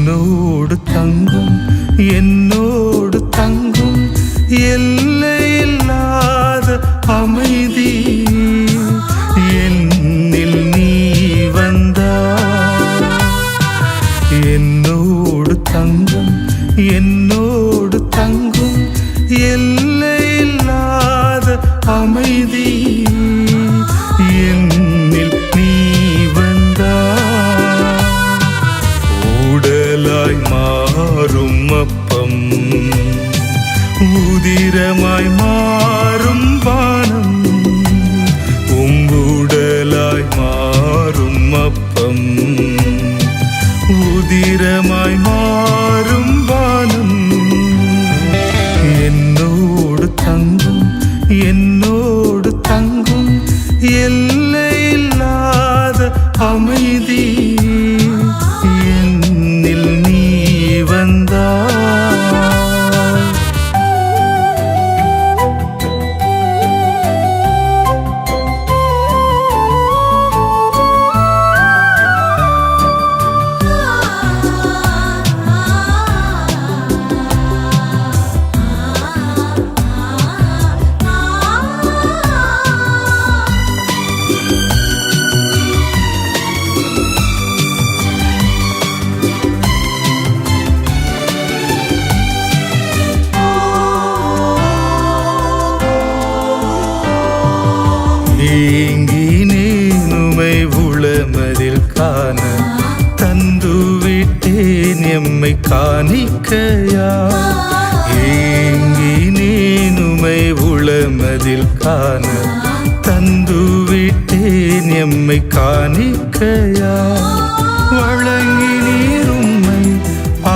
என்னோடு தங்கும் என்னோடு தங்கும் எல்லையில்லாத அமைதி என்னில் நீ வந்தாய். என்னோடு தங்கும் என்னோடு தங்கும் எல்லையில்லாத அமைதி என்னில் நீ வந்தாய். ஊடலாய் மாறும் அப்பம் உதிரமாய் மாறும் பானம் உங்குடலாய் மாறும் அப்பம் உதிரமாய் மாறும் பானம் என்னோடு தங்கும் என்னோடு தங்கும் எல்லையில்லாத அமைதி என்னில் நீ வந்தாய். ஏங்கினேன் உமை உளமதில் காண தந்துவிட்டேன் எம்மை காணிக்கையா. ஏங்கினேன் உமை உளமதில் காண தந்துவிட்டேன் எம்மை காணிக்கையா. வழங்கினீர் உம்மை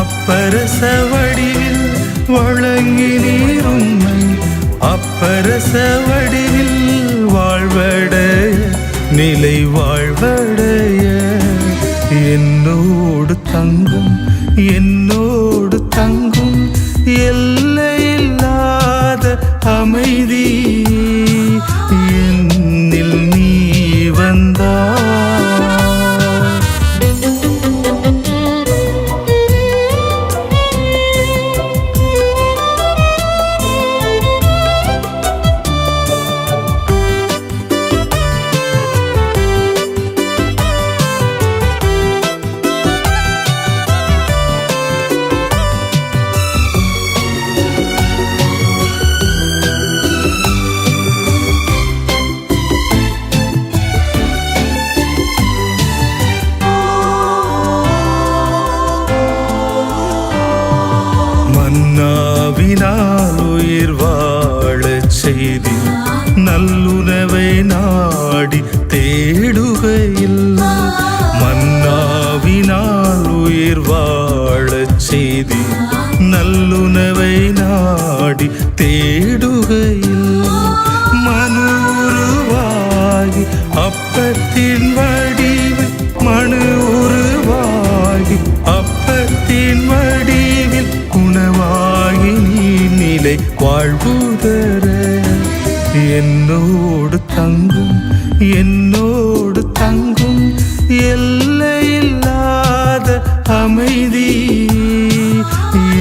அப்பரச வடிவில் வழங்கினீர் உம்மை அப்பரச வடிவில் வாழ்வடைய நிலை வாழ்வடைய என்னோடு தங்கும் என்னோடு தங்கும் எல்லையில்லாத அமைதி என்னில் நீ வந்தாய். மன்னாவினால் உயிர் வாழச் செய்தி நல்லுணவை நாடி தேடுகையில் மன்னாவினால் உயிர் வாழச் செய்தி நல்லுணவை நாடி தேடுகையில் மனு உருவாகி அப்பத்தின் வடிவில் மனு உருவாகி அப்பத்தின் வடிவில் உணவாகி நீ நிலை வாழ்வுதர என்னோடு தங்கும் என்னோடு தங்கும் எல்லையில்லாத அமைதி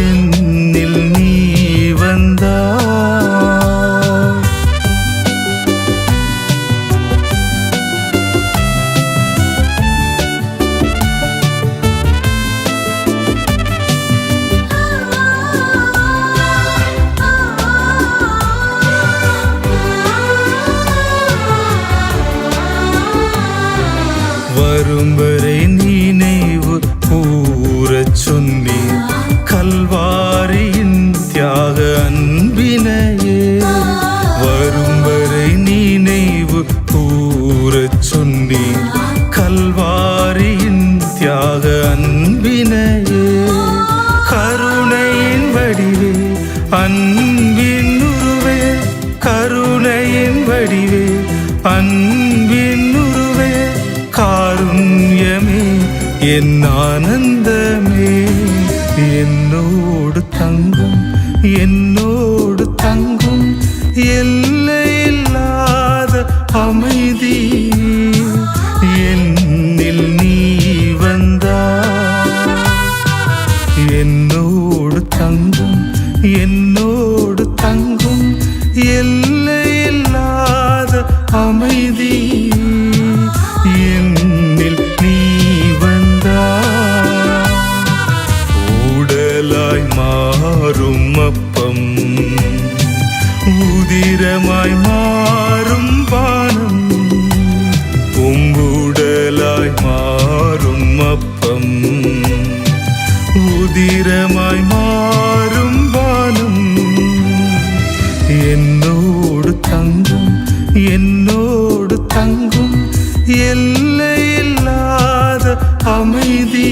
என்னில் நீ வந்தாய். வரும் வரை நினைவு கூறச் சொன்னீர் கல்வாரியின் தியாக அன்பினையே. வரும் வரை நினைவு கூறச் சொன்னீர் கல்வாரியின் தியாக அன்பினையே. கருணையின் வடிவே அன்பின் உருவே கருணையின் வடிவே அன்பின் உருவே காருண்யமே என் ஆனந்தமே உதிரமாய் மாறும் வானம் என்னோடு தங்கும் என்னோடு தங்கும் எல்லையில்லாத அமைதி